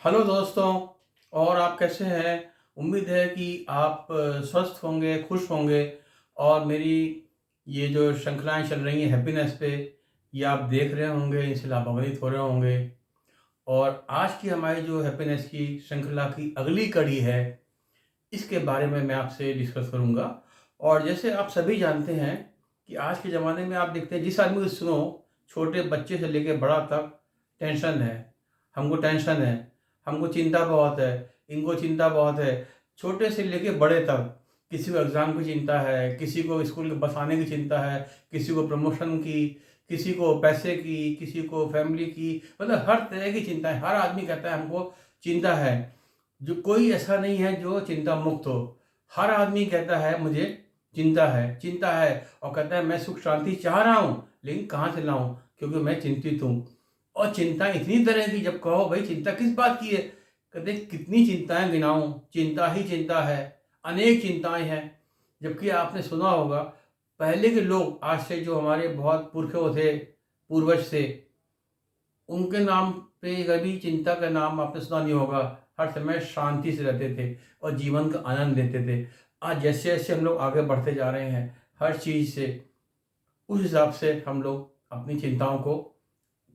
Hello दोस्तों। और आप कैसे हैं? उम्मीद है कि आप स्वस्थ होंगे, खुश होंगे। और मेरी ये जो श्रृंखलाएं चल रही हैं हैप्पीनेस पे, ये आप देख रहे होंगे, इनसे लाभान्वित हो रहे होंगे। और आज की हमारी जो हैप्पीनेस की श्रृंखला की अगली कड़ी है, इसके बारे में मैं आपसे डिस्कस करूंगा। और जैसे आप सभी जानते हैं कि आज के ज़माने में आप देखते हैं, जिस आदमी को सुनो, छोटे बच्चे से लेकर बड़ा तक टेंशन है। हमको टेंशन है, हमको चिंता बहुत है, इनको चिंता बहुत है। छोटे से लेके बड़े तक किसी को एग्ज़ाम की चिंता है, किसी को स्कूल के बस आने की चिंता है, किसी को प्रमोशन की, किसी को पैसे की, किसी को फैमिली की, मतलब हर तरह की चिंता है। हर आदमी कहता है हमको चिंता है। जो कोई ऐसा नहीं है जो चिंता मुक्त हो। हर आदमी कहता है मुझे चिंता है, चिंता है। और कहता है मैं सुख शांति चाह रहा हूँ, लेकिन कहाँ से लाऊं, क्योंकि मैं चिंतित हूँ। और चिंता इतनी तरह की, जब कहो भाई चिंता किस बात की है, कहते हैं कितनी चिंताएं गिनाऊं, चिंता ही चिंता है, अनेक चिंताएं हैं। जबकि आपने सुना होगा, पहले के लोग, आज से जो हमारे बहुत पुरखे थे, पूर्वज थे, उनके नाम पे कभी चिंता का नाम आपने सुना नहीं होगा। हर समय शांति से रहते थे और जीवन का आनंद लेते थे। आज जैसे जैसे हम लोग आगे बढ़ते जा रहे हैं हर चीज़ से, उस हिसाब से हम लोग अपनी चिंताओं को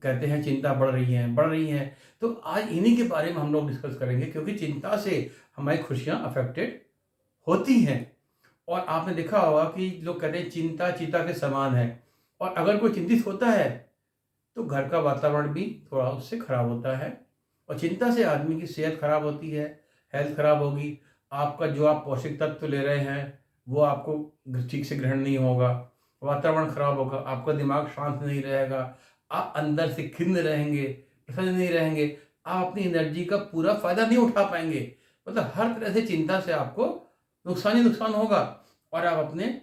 कहते हैं चिंता बढ़ रही है, बढ़ रही है। तो आज इन्हीं के बारे में हम लोग डिस्कस करेंगे, क्योंकि चिंता से हमारी खुशियाँ अफेक्टेड होती हैं। और आपने देखा होगा कि लोग कहते हैं चिंता चीता के समान है। और अगर कोई चिंतित होता है तो घर का वातावरण भी थोड़ा उससे खराब होता है। और चिंता से आदमी की सेहत खराब होती है, हेल्थ खराब होगी। आपका जो आप पौष्टिक तत्व ले रहे हैं वो आपको ठीक से ग्रहण नहीं होगा, वातावरण खराब होगा, आपका दिमाग शांत नहीं रहेगा, आप अंदर से खिन्न रहेंगे, प्रसन्न नहीं रहेंगे, आप अपनी एनर्जी का पूरा फायदा नहीं उठा पाएंगे। मतलब हर तरह से चिंता से आपको नुकसान ही नुकसान होगा। और आप अपने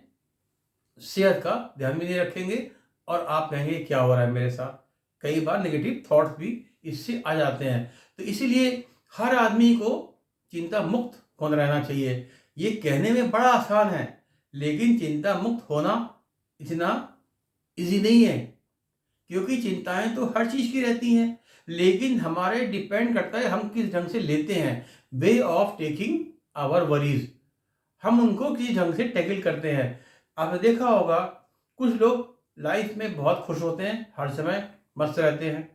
सेहत का ध्यान भी नहीं रखेंगे, और आप कहेंगे क्या हो रहा है मेरे साथ। कई बार नेगेटिव थॉट्स भी इससे आ जाते हैं। तो इसीलिए हर आदमी को चिंता मुक्त कौन रहना चाहिए। ये कहने में बड़ा आसान है, लेकिन चिंता मुक्त होना इतना इजी नहीं है। क्योंकि चिंताएं तो हर चीज की रहती हैं, लेकिन हमारे डिपेंड करता है हम किस ढंग से लेते हैं। Way of taking our worries, हम उनको किसी ढंग से टैकल करते हैं। आपने देखा होगा, कुछ लोग लाइफ में बहुत खुश होते हैं, हर समय मस्त रहते हैं,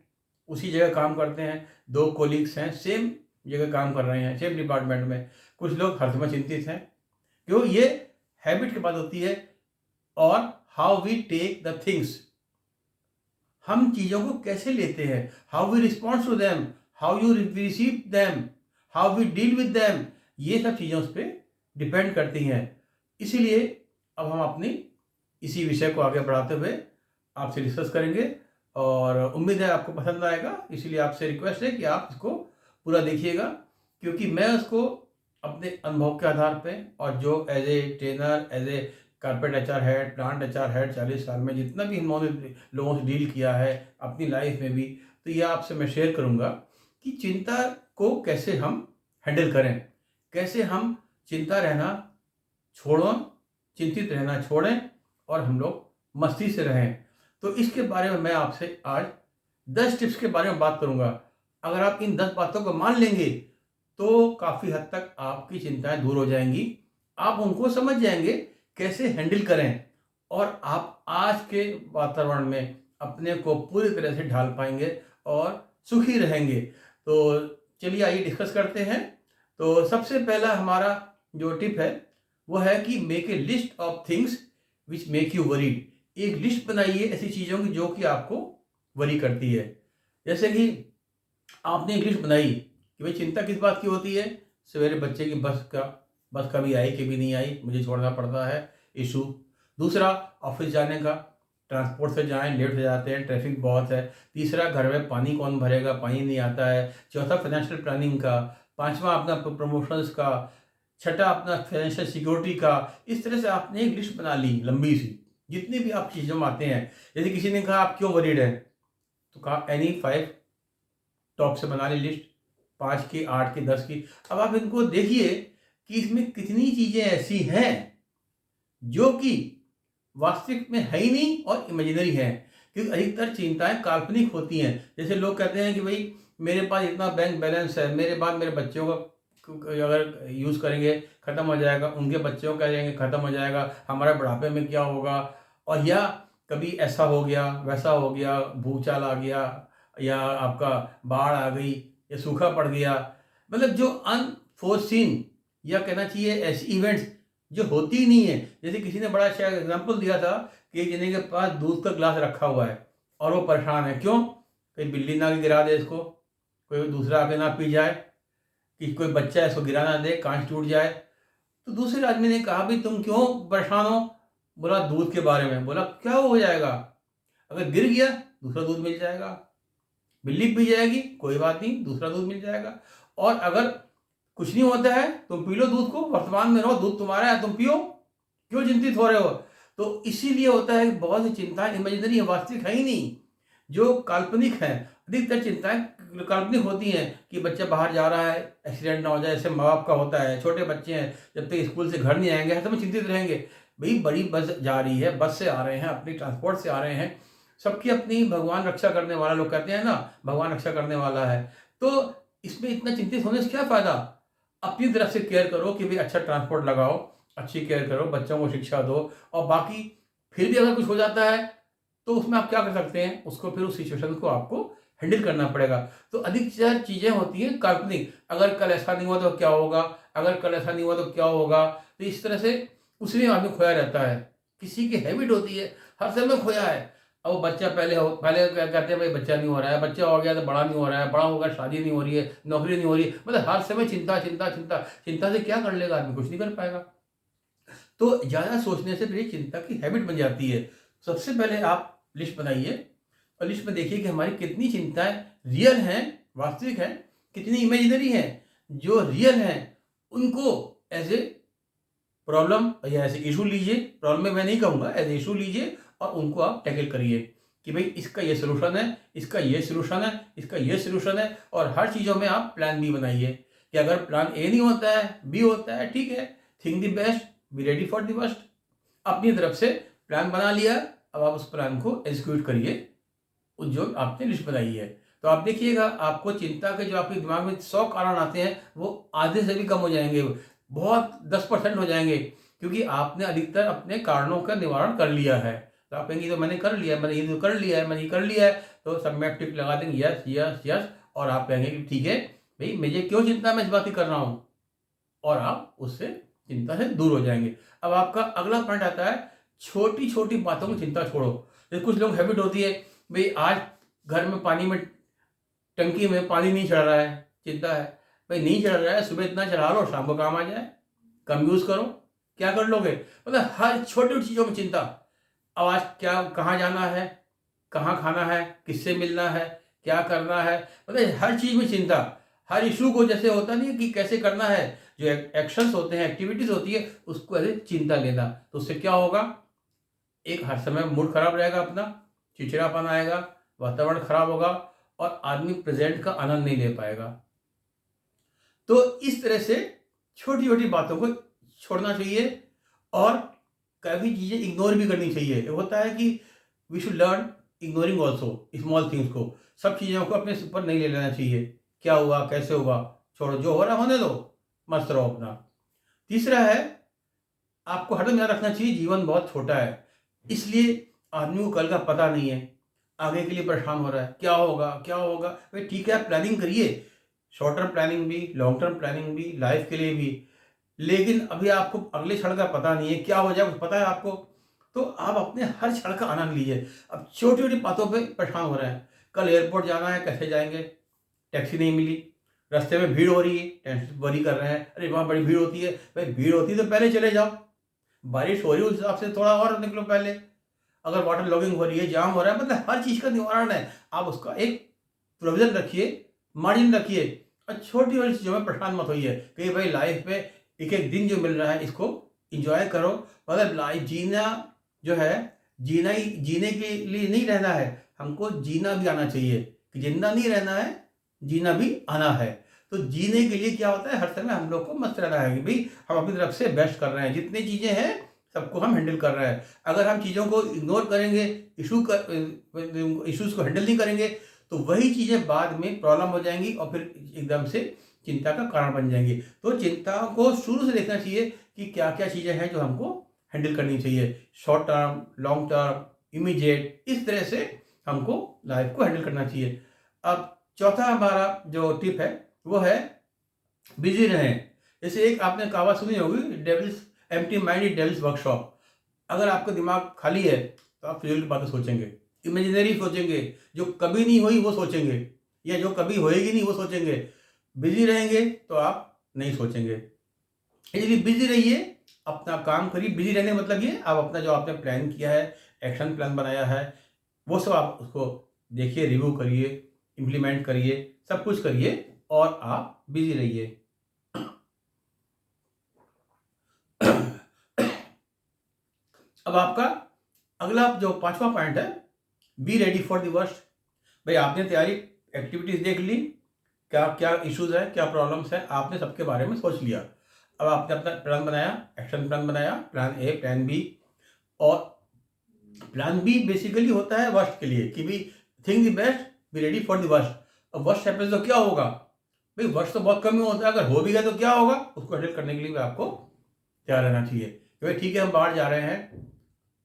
उसी जगह काम करते हैं। दो कोलीग्स हैं, सेम जगह काम कर रहे हैं, सेम डिपार्टमेंट में, कुछ लोग हर समय चिंतित हैं। क्यों? ये हैबिट की बात होती है। और how we take the things, हम चीज़ों को कैसे लेते हैं, how we respond to them, how you receive them, how we deal with them, ये सब चीज़ें उस पर डिपेंड करती हैं। इसीलिए अब हम अपनी इसी विषय को आगे बढ़ाते हुए आपसे डिस्कस करेंगे। और उम्मीद है आपको पसंद आएगा। इसलिए आपसे रिक्वेस्ट है कि आप इसको पूरा देखिएगा, क्योंकि मैं उसको अपने अनुभव के आधार पे, और जो as a trainer, as a corporate HR head, plant HR head, 40 साल में जितना भी इन्होंने लोगों से डील किया है अपनी लाइफ में भी, तो ये आपसे मैं शेयर करूँगा कि चिंता को कैसे हम हैंडल करें, कैसे हम चिंता रहना छोड़ो, चिंतित रहना छोड़ें, और हम लोग मस्ती से रहें। तो इसके बारे में मैं आपसे आज 10 टिप्स के बारे में बात करूंगा। अगर आप इन 10 बातों को मान लेंगे तो काफ़ी हद तक आपकी चिंताएं दूर हो जाएंगी। आप उनको समझ जाएंगे कैसे हैंडल करें, और आप आज के वातावरण में अपने को पूरी तरह से ढाल पाएंगे और सुखी रहेंगे। तो चलिए आइए डिस्कस करते हैं। तो सबसे पहला हमारा जो टिप है वो है कि make a list of things which make you worried. एक लिस्ट बनाइए ऐसी चीज़ों की जो कि आपको वरी करती है। जैसे कि आपने एक लिस्ट बनाई कि भाई चिंता किस बात की होती है, सवेरे बच्चे की बस कभी आई कभी नहीं आई, मुझे छोड़ना पड़ता है, इशू। दूसरा, ऑफिस जाने का, ट्रांसपोर्ट से जाएं लेट हो जाते हैं, ट्रैफिक बहुत है। तीसरा, घर में पानी कौन भरेगा, पानी नहीं आता है। चौथा, फाइनेंशियल प्लानिंग का। पांचवा, अपना प्रमोशंस का। छठा, अपना फाइनेंशियल सिक्योरिटी का। इस तरह से आपने एक लिस्ट बना ली लंबी सी, जितनी भी आप चीज़ों में आते हैं। यदि किसी ने कहा आप क्यों वरीड हैं, तो कहा एनी 5 टॉप से बना ली लिस्ट, 5 की, 8 की, 10 की। अब आप इनको देखिए कि इसमें कितनी चीज़ें ऐसी हैं जो कि वास्तविक में है ही नहीं और इमेजिनरी है। क्योंकि अधिकतर चिंताएं काल्पनिक होती हैं। जैसे लोग कहते हैं कि भाई मेरे पास इतना बैंक बैलेंस है, मेरे बाद मेरे बच्चों का अगर यूज़ करेंगे ख़त्म हो जाएगा, उनके बच्चों का करेंगे ख़त्म हो जाएगा, हमारा बुढ़ापे में क्या होगा। और या कभी ऐसा हो गया, वैसा हो गया, भूचाल आ गया, या आपका बाढ़ आ गई, या सूखा पड़ गया, मतलब जो अनफोर्सीन, या कहना चाहिए ऐसी इवेंट्स जो होती ही नहीं है। जैसे किसी ने बड़ा अच्छा एग्जाम्पल दिया था कि एक जने के पास दूध का ग्लास रखा हुआ है और वो परेशान है, क्यों? कहीं बिल्ली ना गिरा दे इसको, कोई दूसरा आके ना पी जाए, कि कोई बच्चा इसको गिरा ना दे, कांच टूट जाए। तो दूसरे आदमी ने कहा भाई तुम क्यों परेशान हो? बोला दूध के बारे में। बोला क्या हो जाएगा, अगर गिर गया दूसरा दूध मिल जाएगा, बिल्ली पी जाएगी कोई बात नहीं, दूसरा दूध मिल जाएगा। और अगर कुछ नहीं होता है तुम पी लो दूध को, वर्तमान में रहो, दूध तुम्हारा है, तुम पियो, क्यों चिंतित हो रहे हो? तो इसीलिए होता है कि बहुत सी चिंताएं इमेजिनरी है, वास्तविक है ही नहीं, जो काल्पनिक है। अधिकतर चिंताएं काल्पनिक होती हैं कि बच्चा बाहर जा रहा है, एक्सीडेंट ना हो जाए, ऐसे माँ बाप का होता है। छोटे बच्चे हैं, जब तक स्कूल से घर नहीं आएंगे हर समय चिंतित रहेंगे, भाई बड़ी बस जा रही है, बस से आ रहे हैं, अपनी ट्रांसपोर्ट से आ रहे हैं, सबकी अपनी भगवान रक्षा करने वाला, लोग कहते हैं ना भगवान रक्षा करने वाला है। तो इसमें इतना चिंतित होने से क्या फायदा? अपनी तरफ से केयर करो कि भाई अच्छा ट्रांसपोर्ट लगाओ, अच्छी केयर करो, बच्चों को शिक्षा दो, और बाकी फिर भी अगर कुछ हो जाता है तो उसमें आप क्या कर सकते हैं, उसको फिर उस सिचुएशन को आपको हैंडल करना पड़ेगा। तो अधिकतर चीजें होती हैं काल्पनिक, अगर कल ऐसा नहीं हुआ तो क्या होगा, अगर कल ऐसा नहीं हुआ तो क्या होगा। तो इस तरह से उसमें आदमी खोया रहता है। किसी की हैबिट होती है हर समय खोया है। अब वो बच्चा पहले क्या कहते हैं भाई बच्चा नहीं हो रहा है, बच्चा हो गया तो बड़ा नहीं हो रहा है, बड़ा होगा शादी नहीं हो रही है, नौकरी नहीं हो रही है, मतलब हर समय चिंता चिंता चिंता। चिंता से क्या कर लेगा आदमी, कुछ नहीं कर पाएगा। तो ज़्यादा सोचने से फिर ये चिंता की हैबिट बन जाती है। सबसे पहले आप लिस्ट बनाइए और लिस्ट में देखिए कि हमारी कितनी चिंताएं रियल हैं, वास्तविक हैं, कितनी इमेजिनरी हैं। जो रियल हैं उनको एज ए प्रॉब्लम या ऐसे इशू लीजिए, प्रॉब्लम में मैं नहीं कहूँगा, एज इशू लीजिए और उनको आप टैकल करिए कि भाई इसका ये सोल्यूशन है, इसका ये सोल्यूशन है, इसका ये सोल्यूशन है। और हर चीज़ों में आप प्लान बी बनाइए कि अगर प्लान ए नहीं होता है, बी होता है, ठीक है, think the best, be ready for the worst. अपनी तरफ से प्लान बना लिया, अब आप उस प्लान को एग्जीक्यूट करिए, जो आपने लिस्ट बनाई है। तो आप देखिएगा आपको चिंता के जो आपके दिमाग में 100 कारण आते हैं वो आधे से भी कम हो जाएंगे, बहुत 10% हो जाएंगे, क्योंकि आपने अधिकतर अपने कारणों का निवारण कर लिया है। तो आप कहेंगे तो मैंने कर लिया, मैंने ये तो कर लिया है, मैंने ये कर लिया है, तो सब में आप टिक लगा देंगे यस यस यस, और आप कहेंगे कि ठीक है भाई मुझे क्यों चिंता, मैं इस बात की कर रहा हूँ, और आप उससे चिंता से दूर हो जाएंगे। अब आपका अगला पॉइंट आता है छोटी छोटी बातों की चिंता छोड़ो। जैसे कुछ लोग हैबिट होती है भाई आज घर में पानी में टंकी में पानी नहीं चढ़ रहा है, चिंता है, भाई नहीं चढ़ रहा है, सुबह इतना चढ़ा लो शाम को काम आ जाए, कम यूज करो, क्या कर लोगे? मतलब हर छोटी छोटी चीजों में चिंता। अब आज क्या, कहाँ जाना है, कहाँ खाना है, किससे मिलना है, क्या करना है, मतलब हर चीज में चिंता। हर इशू को जैसे होता नहीं है कि कैसे करना है, जो एक्शंस होते हैं, एक्टिविटीज होती है, उसको ऐसे चिंता लेना। तो उससे क्या होगा, एक हर समय मूड खराब रहेगा अपना, चिड़चिड़ापन आएगा, वातावरण खराब होगा, और आदमी प्रेजेंट का आनंद नहीं ले पाएगा। तो इस तरह से छोटी छोटी बातों को छोड़ना चाहिए, और काफ़ी चीज़ें इग्नोर भी करनी चाहिए। ये होता है कि we should learn ignoring also small things को, सब चीज़ों को अपने ऊपर नहीं ले लेना चाहिए, क्या हुआ कैसे हुआ, छोड़ो, जो हो रहा होने दो, मस्त रहो अपना। तीसरा है, आपको हरदम याद रखना चाहिए जीवन बहुत छोटा है, इसलिए आदमी को कल का पता नहीं है, आगे के लिए परेशान हो रहा है, क्या होगा क्या होगा। भाई ठीक है, आप प्लानिंग करिए, शॉर्ट टर्म प्लानिंग भी, लॉन्ग टर्म प्लानिंग भी, लाइफ के लिए भी, लेकिन अभी आपको अगले क्षण का पता नहीं है, क्या हो जाए कुछ पता है आपको, तो आप अपने हर क्षण का आनंद लीजिए। अब छोटी छोटी बातों पे परेशान हो रहे हैं, कल एयरपोर्ट जाना है, कैसे जाएंगे, टैक्सी नहीं मिली, रास्ते में भीड़ हो रही है, टेंशन वरी कर रहे हैं, अरे वहाँ बड़ी भीड़ होती है, भाई भीड़ होती है तो पहले चले जाओ, बारिश हो रही है उस हिसाब से थोड़ा और निकलो पहले, अगर वाटर लॉगिंग हो रही है, जाम हो रहा है, मतलब हर चीज़ का निवारण है, आप उसका एक प्रोविजन रखिए, मार्जिन रखिए, और छोटी छोटी चीज़ों में परेशान मत होइए कि भाई लाइफ में एक एक दिन जो मिल रहा है इसको इंजॉय करो। मतलब लाइफ जीना जो है, जीना ही जीने के लिए नहीं रहना है, हमको जीना भी आना चाहिए, कि जिंदा नहीं रहना है, जीना भी आना है। तो जीने के लिए क्या होता है, हर समय हम लोग को मस्त रहना है कि भाई हम अपनी तरफ से बेस्ट कर रहे हैं, जितनी चीज़ें हैं सबको हम हैंडल कर रहे हैं। अगर हम चीज़ों को इग्नोर करेंगे, इशूज़ को हैंडल नहीं करेंगे, तो वही चीज़ें बाद में प्रॉब्लम हो जाएंगी और फिर एकदम से चिंता का कारण बन जाएंगी। तो चिंता को शुरू से देखना चाहिए कि क्या क्या चीज़ें हैं जो हमको हैंडल करनी चाहिए, short term, long term, immediate, इस तरह से हमको लाइफ को हैंडल करना चाहिए। अब चौथा हमारा जो टिप है वो है बिजी रहें। जैसे एक आपने कहावत सुनी होगी, devil's empty mind is devil's workshop. अगर आपका दिमाग खाली है तो आप फिजूल की बातें सोचेंगे, इमेजिनरी सोचेंगे, जो कभी नहीं हुई वो सोचेंगे, या जो कभी होएगी नहीं वो सोचेंगे। बिजी रहेंगे तो आप नहीं सोचेंगे। इसलिए बिजी रहिए, अपना काम करिए। बिजी रहने का मतलब ये, आप अपना जो आपने प्लान किया है, एक्शन प्लान बनाया है, वो सब आप उसको देखिए, रिव्यू करिए, इम्प्लीमेंट करिए, सब कुछ करिए और आप बिजी रहिए। अब आपका अगला जो पांचवा पॉइंट है, be ready for the worst. भाई आपने तैयारी एक्टिविटीज देख ली, क्या क्या इश्यूज है, क्या प्रॉब्लम्स है, आपने सबके बारे में सोच लिया। अब आपने अपना प्लान बनाया, एक्शन प्लान बनाया, प्लान ए, प्लान बी। और प्लान बी बेसिकली होता है वर्स्ट के लिए, कि भी think the best, be ready for the worst. अब वर्स्ट हैपेंस तो क्या होगा भाई, वर्स्ट तो बहुत कम ही होता है, अगर हो भी गया तो क्या होगा, उसको हैंडल करने के लिए भी आपको तैयार रहना चाहिए कि भाई ठीक है, हम बाहर जा रहे हैं,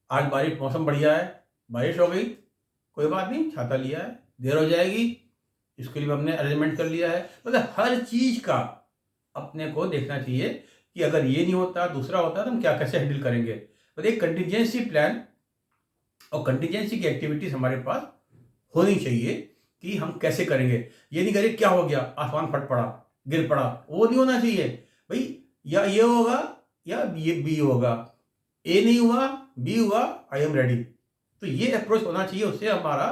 आज बारिश, मौसम बढ़िया है, बारिश हो गई, कोई बात नहीं, छाता लिया है, देर हो जाएगी, इसके लिए हमने अरेंजमेंट कर लिया है। मतलब हर चीज का अपने को देखना चाहिए कि अगर ये नहीं होता, दूसरा होता, तो हम क्या कैसे हैंडल करेंगे। तो एक कंटीजेंसी प्लान और कंटीजेंसी की एक्टिविटीज हमारे पास होनी चाहिए कि हम कैसे करेंगे। ये नहीं करें क्या हो गया, आसमान फट पड़ा, गिर पड़ा, वो नहीं होना चाहिए भाई। या ये होगा या ये बी होगा, ए नहीं हुआ, बी हुआ, आई एम रेडी। तो ये अप्रोच होना चाहिए, उससे हमारा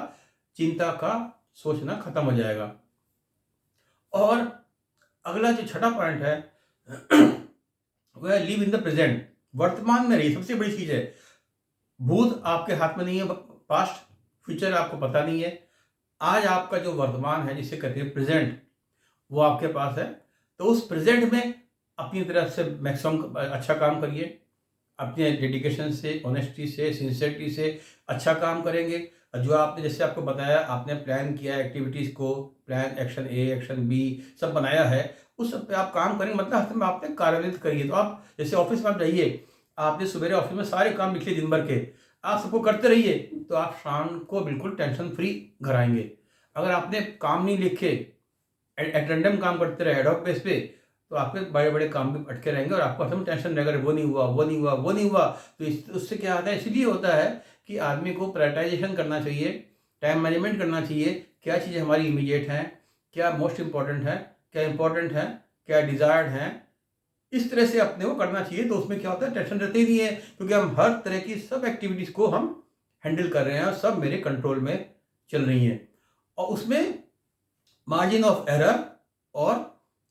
चिंता का सोचना खत्म हो जाएगा। और अगला जो छठा पॉइंट है वह है लिव इन द प्रेजेंट। वर्तमान में रहिए, सबसे बड़ी चीज है। भूत आपके हाथ में नहीं है, पास्ट फ्यूचर आपको पता नहीं है। आज आपका जो वर्तमान है, जिसे कहते हैं प्रेजेंट, वो आपके पास है। तो उस प्रेजेंट में अपनी तरफ से मैक्सिमम अच्छा काम करिए, अपने डेडिकेशन से, ऑनेस्टी से, सिंसियरिटी से अच्छा काम करेंगे। और जो आपने, जैसे आपको बताया, आपने प्लान किया एक्टिविटीज़ को, प्लान एक्शन ए, एक्शन बी सब बनाया है, उस सब पे आप काम करेंगे। मतलब हर समय आपने कार्यान्वित करिए। तो आप जैसे ऑफिस में आप जाइए, आपने सवेरे ऑफिस में सारे काम लिख लिए दिन भर के, आप सबको करते रहिए, तो आप शाम को बिल्कुल टेंशन फ्री घर आएंगे। अगर आपने काम नहीं लिखे, एट रैंडम काम करते रहे एडॉक बेस पे, तो आपके बड़े बड़े काम भी अटके रहेंगे और आपको हर टेंशन रहेगा, वो नहीं हुआ, वो नहीं हुआ, वो नहीं हुआ। तो उससे क्या होता है, इसलिए होता है कि आदमी को प्रायोरिटाइजेशन करना चाहिए, टाइम मैनेजमेंट करना चाहिए। क्या चीज़ें हमारी इमीडिएट हैं, क्या मोस्ट इंपॉर्टेंट है, क्या इंपॉर्टेंट है, क्या डिज़ायर्ड हैं, इस तरह से अपने को करना चाहिए। तो उसमें क्या होता है, टेंशन रहती ही नहीं है, क्योंकि हम हर तरह की सब एक्टिविटीज़ को हम हैंडल कर रहे हैं और सब मेरे कंट्रोल में चल रही हैं। और उसमें मार्जिन ऑफ एरर और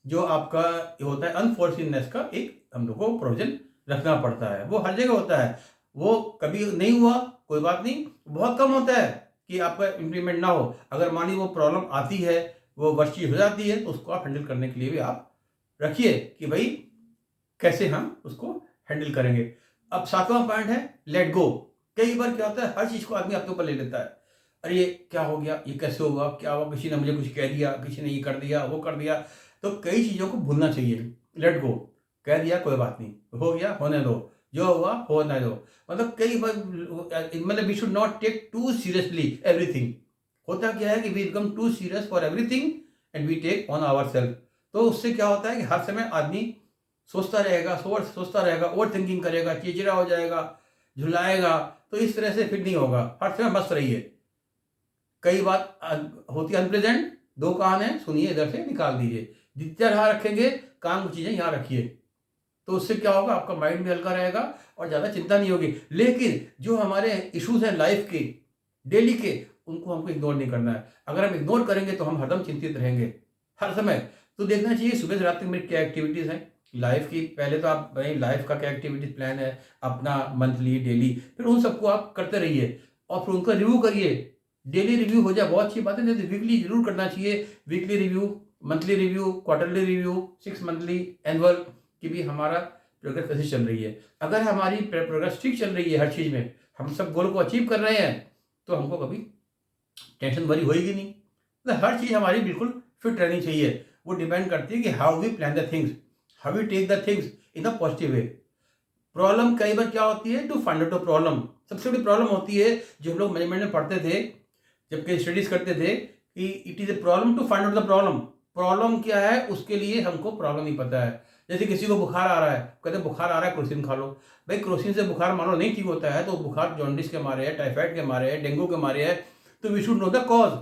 जो आपका होता है अनफॉर्चुनेटनेस का एक हम लोग को प्रोविजन रखना पड़ता है। वो हर जगह होता है, वो कभी नहीं हुआ कोई बात नहीं, बहुत कम होता है कि आपका इम्प्लीमेंट ना हो। अगर मान लीजिए वो प्रॉब्लम आती है, वो वर्स्ट चीज हो जाती है, तो उसको आप हैंडल करने के लिए भी आप रखिए कि भाई कैसे हम उसको हैंडल करेंगे। अब सातवां पॉइंट है लेट गो। कई बार क्या होता है, हर चीज को आदमी अपने ऊपर ले लेता है। अरे ये क्या हो गया, ये कैसे हुआ, क्या हुआ, किसी ने मुझे कुछ कह दिया, किसी ने ये कर दिया, वो कर दिया। तो कई चीज़ों को भूलना चाहिए, लेट गो। कह दिया कोई बात नहीं, हो गया होने दो, जो हुआ होने दो। मतलब कई बार, मतलब we should not take too seriously everything. होता क्या है कि we become too serious for everything and we take on our self. तो उससे क्या होता है कि हर समय आदमी सोचता रहेगा, सोचता रहेगा, ओवर थिंकिंग करेगा, चिड़चिड़ा हो जाएगा, झुलाएगा। तो इस तरह से फिर नहीं होगा, हर समय मस्त रहिए। कई बात होती है अनप्रेजेंट, दो कान है, सुनिए, इधर से निकाल दीजिए। जितना यहाँ रखेंगे, काम की चीजें यहाँ रखिए, तो उससे क्या होगा, आपका माइंड भी हल्का रहेगा और ज्यादा चिंता नहीं होगी। लेकिन जो हमारे इश्यूज हैं लाइफ के, डेली के, उनको हमको इग्नोर नहीं करना है। अगर हम इग्नोर करेंगे तो हम हरदम चिंतित रहेंगे हर समय। तो देखना चाहिए सुबह से रात तक मेरी क्या एक्टिविटीज हैं लाइफ की। पहले तो आप लाइफ का क्या एक्टिविटीज प्लान है अपना, मंथली, डेली, फिर उन सबको आप करते रहिए और फिर उनका रिव्यू करिए। डेली रिव्यू हो जाए बहुत अच्छी बात है, नहीं तो वीकली जरूर करना चाहिए। Weekly review, monthly review, quarterly review, 6 monthly, annual, कि भी हमारा प्रोग्रेस कैसे चल रही है। अगर हमारी प्रोग्रेस ठीक चल रही है हर चीज़ में, हम सब गोल को अचीव कर रहे हैं, तो हमको कभी टेंशन वरी होएगी नहीं। मतलब हर चीज़ हमारी बिल्कुल फिट रहनी चाहिए। वो डिपेंड करती है कि how we plan the things, how we take the things in a positive way. Problem कई बार क्या होती है, to find out a problem. सबसे बड़ी प्रॉब्लम होती है, जो हम लोग मैनेजमेंट में पढ़ते थे, जबकि स्टडीज करते थे, कि it is a problem to find out the problem. Problem क्या है उसके लिए हमको प्रॉब्लम नहीं पता है। जैसे किसी को बुखार आ रहा है, कहते हैं बुखार आ रहा है क्रोसिन खा लो। भाई क्रोसिन से बुखार मान लो नहीं ठीक होता है, तो बुखार जॉन्डिस के मारे है, टाइफाइड के मारे है, डेंगू के मारे है, तो we should know the cause.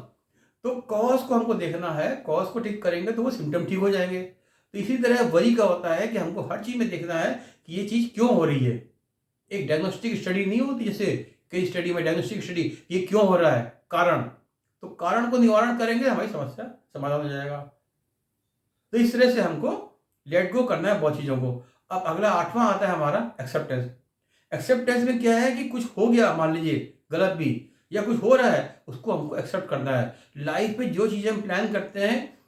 तो कॉज को हमको देखना है, कॉज को ठीक करेंगे तो वो सिम्टम ठीक हो जाएंगे। तो इसी तरह वरी का होता है कि हमको हर चीज़ में देखना है कि ये चीज़ क्यों हो रही है। एक डायग्नोस्टिक स्टडी नहीं होती, जैसे कई स्टडी में डायग्नोस्टिक स्टडी, ये क्यों हो रहा है, कारण। तो कारण को निवारण करेंगे, हमारी समस्या समाधान हो जाएगा। तो इस तरह से हमको लेट गो करना है बहुत चीज़ों को। अब अगला 8वां आता है हमारा एक्सेप्टेंस। एक्सेप्टेंस में क्या है कि कुछ हो गया, मान लीजिए गलत भी, या कुछ हो रहा है, उसको हमको एक्सेप्ट करना है। लाइफ में जो चीज़ें हम प्लान करते हैं,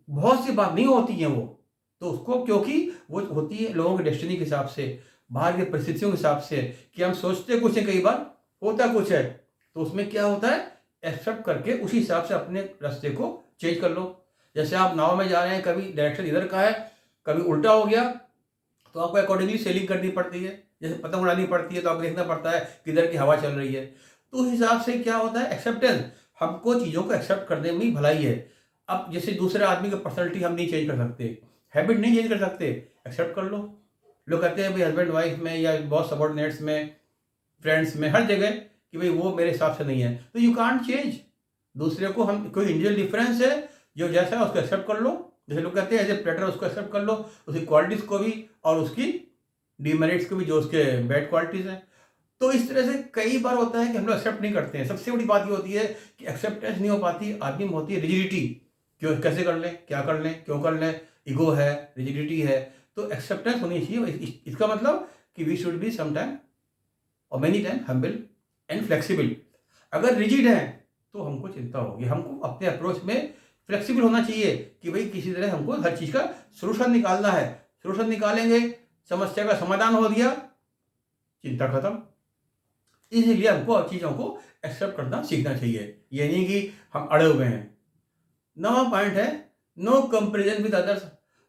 बहुत सी बात नहीं होती हैं वो, तो उसको, क्योंकि वो होती है लोगों के डेस्टिनी के हिसाब से, बाहर की परिस्थितियों के हिसाब से, कि हम सोचते कुछ है, कई बार होता कुछ है, तो उसमें क्या होता है, एक्सेप्ट करके उसी हिसाब से अपने रास्ते को चेंज कर लो। जैसे आप नाव में जा रहे हैं, कभी डायरेक्शन इधर का है, कभी उल्टा हो गया, तो आपको अकॉर्डिंगली सेलिंग करनी पड़ती है। जैसे पतंग उड़ानी पड़ती है, तो आपको देखना पड़ता है किधर की हवा चल रही है। तो उस हिसाब से क्या होता है, एक्सेप्टेंस। हमको चीज़ों को एक्सेप्ट करने में ही भलाई है। अब जैसे दूसरे आदमी की पर्सनैलिटी हम नहीं चेंज कर सकते, हैबिट नहीं चेंज कर सकते, एक्सेप्ट कर लो। लोग कहते हैं भाई हस्बैंड वाइफ में, या बॉस सबॉर्डिनेट्स में, फ्रेंड्स में, हर जगह, कि भाई वो मेरे हिसाब से नहीं है, तो यू कांट चेंज। दूसरे को, हम कोई इंडिविजुअल डिफरेंस है, जो जैसा है उसको एक्सेप्ट कर लो। जैसे लोग कहते हैं एज ए प्लेटर उसको एक्सेप्ट कर लो, उसकी क्वालिटीज़ को भी और उसकी डिमेरिट्स को भी, जो उसके बैड क्वालिटीज़ हैं। तो इस तरह से कई बार होता है कि हम लोग एक्सेप्ट नहीं करते हैं। सबसे बड़ी बात ये होती है कि एक्सेप्टेंस नहीं हो पाती, आदमी में होती है रिजिडिटी। क्यों, कैसे कर लें, क्या कर लें, क्यों कर लें, ईगो है, रिजिडिटी है। तो एक्सेप्टेंस होनी चाहिए। इसका मतलब कि वी शुड बी समटाइम और many time humble and flexible. अगर रिजिड है तो हमको चिंता होगी। हमको अपने अप्रोच में फ्लेक्सिबल होना चाहिए, कि भाई किसी तरह हमको हर चीज़ का सोल्यूशन निकालना है। सोल्यूशन निकालेंगे, समस्या का समाधान हो गया, चिंता खत्म। इसीलिए हमको चीज़ों को एक्सेप्ट करना सीखना चाहिए, ये नहीं कि हम अड़े हुए हैं। 9वां पॉइंट है, नो कंपेरिजन विद अदर्स।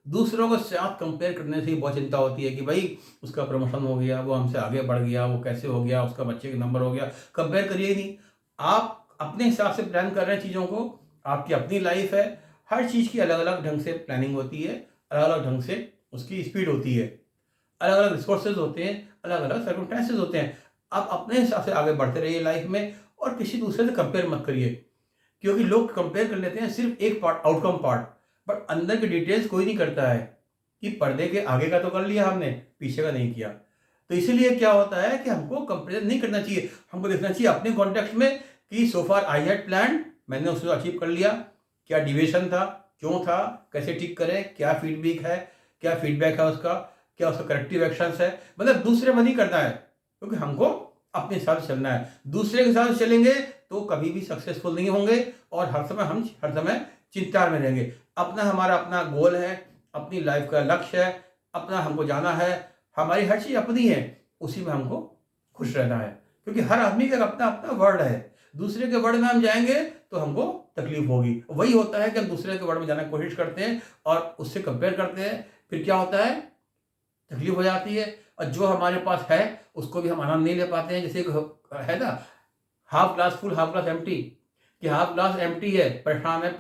दूसरों को साथ कंपेयर करने से ही बहुत चिंता होती है कि भाई उसका प्रमोशन हो गया, वो हमसे आगे बढ़ गया, वो कैसे हो गया, उसका बच्चे का नंबर हो गया। कंपेयर करिए ही नहीं। आप अपने हिसाब से प्लान कर रहे हैं चीज़ों को, आपकी अपनी लाइफ है। हर चीज़ की अलग अलग ढंग से प्लानिंग होती है, अलग अलग ढंग से उसकी स्पीड होती है, अलग अलग रिसोर्सेज होते हैं, अलग अलग सर्कमस्टेंसेज होते हैं। आप अपने हिसाब से आगे बढ़ते रहिए लाइफ में, और किसी दूसरे से कंपेयर मत करिए। क्योंकि लोग कंपेयर कर लेते हैं सिर्फ एक पार्ट, आउटकम पार्ट, बट अंदर की डिटेल्स कोई नहीं करता है, कि पर्दे के आगे का तो कर लिया हमने, पीछे का नहीं किया। तो इसीलिए क्या होता है कि हमको कंपेरिजन नहीं करना चाहिए। हमको देखना चाहिए अपने कॉन्टेक्स्ट में, कि सो फार आई हैड प्लान, मैंने उसको अचीव कर लिया, क्या डिविएशन था, क्यों था, कैसे ठीक करें, क्या फीडबैक है, क्या फीडबैक है उसका, क्या उसका करेक्टिव एक्शंस है। मतलब दूसरे में नहीं करना है, क्योंकि हमको अपने हिसाब से चलना है। दूसरे के साथ चलेंगे तो कभी भी सक्सेसफुल नहीं होंगे, और हर समय चिंता में रहेंगे। अपना, हमारा अपना गोल है, अपनी लाइफ का लक्ष्य है, अपना हमको जाना है, हमारी हर चीज़ अपनी है, उसी में हमको खुश रहना है। क्योंकि हर आदमी का अपना अपना वर्ल्ड है। दूसरे के वर्ल्ड में हम जाएंगे तो हमको तकलीफ होगी। वही होता है कि हम दूसरे के वर्ल्ड में जाने की कोशिश करते हैं और उससे कंपेयर करते हैं, फिर क्या होता है, तकलीफ हो जाती है। और जो हमारे पास है उसको भी हम आनंद नहीं ले पाते हैं। जैसे है ना, half glass full half glass empty, कि हाफ ग्लास एम्प्टी है, परेशान है,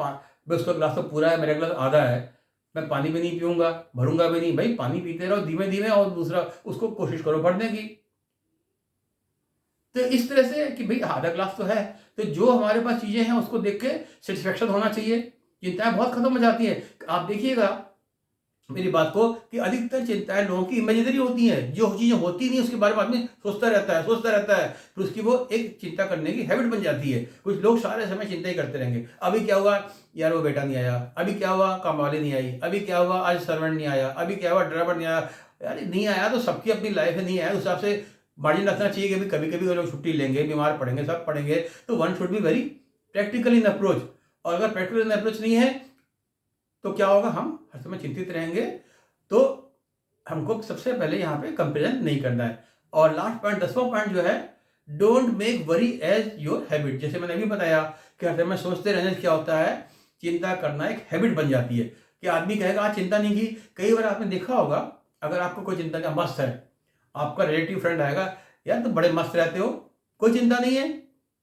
भाई उसका ग्लास तो पूरा है, मेरा ग्लास आधा है, मैं पानी भी नहीं पीऊंगा, भरूंगा भी नहीं। भाई पानी पीते रहो धीमे धीमे, और दूसरा उसको कोशिश करो भरने की। तो इस तरह से कि भाई आधा ग्लास तो है, तो जो हमारे पास चीज़ें हैं उसको देख के सेटिस्फेक्शन होना चाहिए। चिंताएं बहुत खत्म हो जाती हैं। आप देखिएगा मेरी बात को, कि अधिकतर चिंताएं लोगों की इमेजिनरी होती हैं। जो चीज़ें होती नहीं उसके बारे में आदमी सोचता रहता है, सोचता रहता है, फिर उसकी वो एक चिंता करने की हैबिट बन जाती है। कुछ लोग सारे समय चिंता ही करते रहेंगे। अभी क्या हुआ, यार वो बेटा नहीं आया, अभी क्या हुआ, काम वाली नहीं आई, अभी क्या हुआ, आज सर्वेंट नहीं आया, अभी क्या हुआ, ड्राइवर नहीं आया। यार नहीं आया तो सबकी अपनी लाइफ है, नहीं आया उस हिसाब से मार्जिन रखना चाहिए कि कभी कभी लोग छुट्टी लेंगे, बीमार पड़ेंगे, सब पड़ेंगे। तो one should be very practical in approach. और अगर प्रैक्टिकल इन अप्रोच नहीं है तो क्या होगा, हम हर समय चिंतित रहेंगे। तो हमको सबसे पहले यहाँ पे कंपेरिजन नहीं करना है। और लास्ट पॉइंट, 10वां पॉइंट जो है, don't make worry as your habit. जैसे मैंने अभी बताया कि हर समय सोचते रहने से क्या होता है, चिंता करना एक हैबिट बन जाती है कि आदमी कहेगा आज चिंता नहीं की। कई बार आपने देखा होगा, अगर आपको कोई चिंता का मस्त है, आपका रिलेटिव फ्रेंड आएगा, यार तुम बड़े मस्त रहते हो, कोई चिंता नहीं है।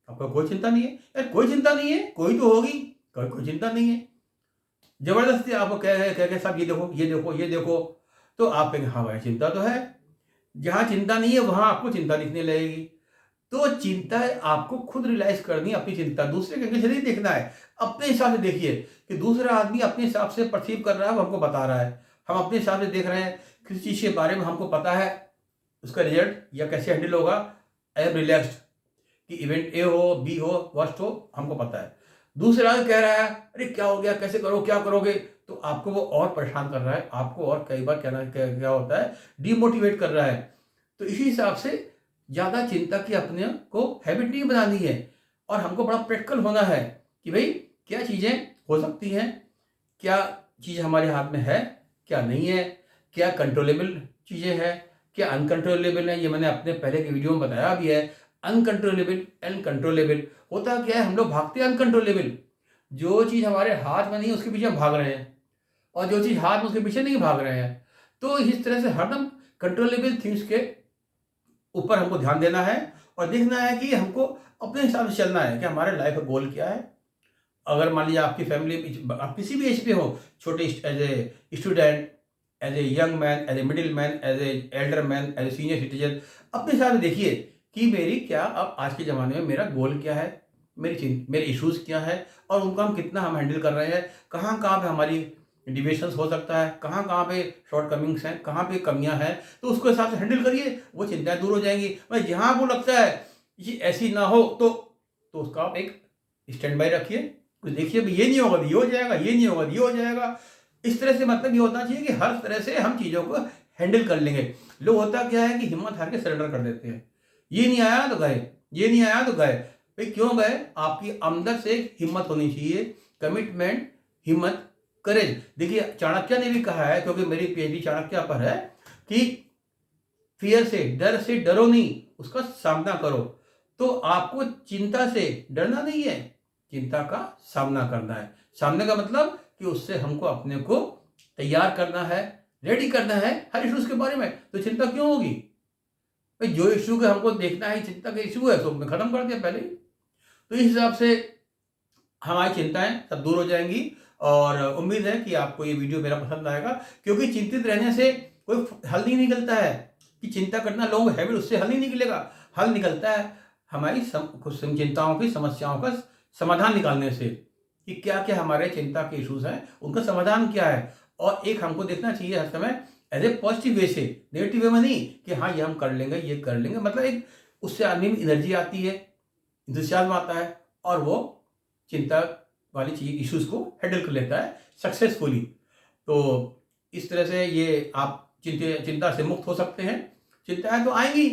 आपका कोई चिंता नहीं है, यार कोई चिंता नहीं है, कोई तो होगी, कोई चिंता नहीं है। जबरदस्ती आपको कह के सब ये देखो ये देखो ये देखो, तो आप कहेंगे हाँ भाई चिंता तो है। जहाँ चिंता नहीं है वहां आपको चिंता दिखने लगेगी। तो चिंता है आपको खुद रियलाइज करनी है अपनी चिंता, दूसरे के पीछे नहीं देखना है। अपने हिसाब से देखिए कि दूसरा आदमी अपने हिसाब से परसीव कर रहा है, वो हमको बता रहा है। हम अपने हिसाब से देख रहे हैं, किसी चीज़ के बारे में हमको पता है उसका रिजल्ट या कैसे हैंडल होगा। आई एम रिलैक्स्ड कि इवेंट ए हो बी हो वर्स्ट हो, हमको पता है। दूसरा आदमी कह रहा है अरे क्या हो गया, कैसे करो, क्या करोगे, तो आपको वो और परेशान कर रहा है, आपको और कई बार क्या होता है, डिमोटिवेट कर रहा है। तो इसी हिसाब से ज़्यादा चिंता की अपने को हैबिट नहीं बनानी है, और हमको बड़ा प्रैक्टिकल होना है कि भाई क्या चीज़ें हो सकती हैं, क्या चीज़ हमारे हाथ में है, क्या नहीं है, क्या कंट्रोलेबल चीज़ें हैं, क्या अनकंट्रोलेबल है। ये मैंने अपने पहले के वीडियो में बताया भी है। अनकंट्रोलेबल एंड कंट्रोलेबल होता क्या है, हम लोग भागते हैं अनकंट्रोलेबल, जो चीज़ हमारे हाथ में नहीं उसके पीछे हम भाग रहे हैं, और जो चीज़ हाथ में उसके पीछे नहीं भाग रहे हैं। तो इस तरह से हरदम कंट्रोलेबल थिंग्स के ऊपर हमको ध्यान देना है, और देखना है कि हमको अपने हिसाब से चलना है कि हमारे लाइफ का गोल क्या है। अगर मान लीजिए आपकी फैमिली, आप किसी भी एज पे हो, छोटे as a student, as a young man, as a middle man, as a elder man, as a senior citizen, अपने हिसाब से देखिए कि मेरी क्या अब आज के ज़माने में मेरा गोल क्या है, मेरे इश्यूज़ क्या है, और उनको हम हैंडल कर रहे हैं, कहाँ कहाँ पे हमारी डिविएशंस हो सकता है, कहाँ कहाँ पे शॉर्ट कमिंग्स हैं, कहाँ पे कमियां हैं, तो उसको हिसाब से हैंडल करिए, वो चिंताएं दूर हो जाएंगी। भाई जहाँ आपको लगता है ये ऐसी ना हो तो उसका आप एक स्टैंड बाय रखिए, कुछ देखिए भाई ये नहीं होगा तो ये हो जाएगा, ये नहीं होगा तो ये हो जाएगा। इस तरह से मतलब ये होना चाहिए कि हर तरह से हम चीज़ों को हैंडल कर लेंगे। लोग होता क्या है कि हिम्मत हार के सरेंडर कर देते हैं, ये नहीं आया तो गए, ये नहीं आया तो गए। भाई क्यों गए, आपकी अंदर से हिम्मत होनी चाहिए, कमिटमेंट, हिम्मत, करेज। देखिए चाणक्य ने भी कहा है, क्योंकि मेरी पीएचडी चाणक्य पर है, कि फियर से डरो नहीं, उसका सामना करो। तो आपको चिंता से डरना नहीं है, चिंता का सामना करना है। सामने का मतलब कि उससे हमको अपने को तैयार करना है, रेडी करना है हर इश्यूज के बारे में। तो चिंता क्यों होगी भाई, जो इशू का हमको देखना है चिंता का इशू है तो हमने खत्म कर दिया पहले ही। तो इस हिसाब से हमारी चिंताएं सब दूर हो जाएंगी, और उम्मीद है कि आपको ये वीडियो मेरा पसंद आएगा, क्योंकि चिंतित रहने से कोई हल नहीं निकलता है कि चिंता करना लोगों हैबिट, उससे हल नहीं निकलेगा। हल निकलता है हमारी कुछ चिंताओं की, समस्याओं का समाधान निकालने से, कि क्या क्या हमारे चिंता के इश्यूज हैं, उनका समाधान क्या है। और एक हमको देखना चाहिए हर समय एज ए पॉजिटिव वे से, नेगेटिव वे में नहीं कि हाँ ये हम कर लेंगे, ये कर लेंगे। मतलब एक उससे आदमी में एनर्जी आती है, इंतजाम आता है, और वो चिंता वाली चीज इश्यूज को हैंडल कर लेता है सक्सेसफुली। तो इस तरह से ये आप चिंता से मुक्त हो सकते हैं। चिंताएं तो आएंगी,